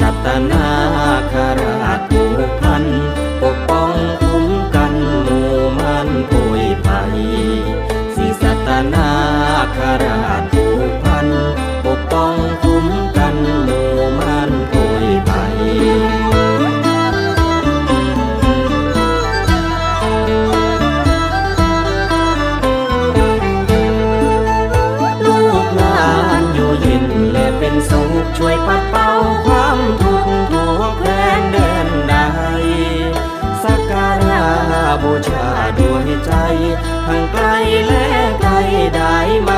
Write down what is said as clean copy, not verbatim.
สัตนาคราชผูกพันปกป้องคุ้มกันหมู่มันป่วยภัยศรีสัตนาคราชผูกพันปกป้องคุ้มกันหมู่มันป่วยภัยลูกหลานอยู่เย็นและเป็นสุขช่วยปัดเป่าความทุกข์ทั่วแคว้นแดนใดสักการะบูชาด้วยใจทั้งไกลและไกลได้มา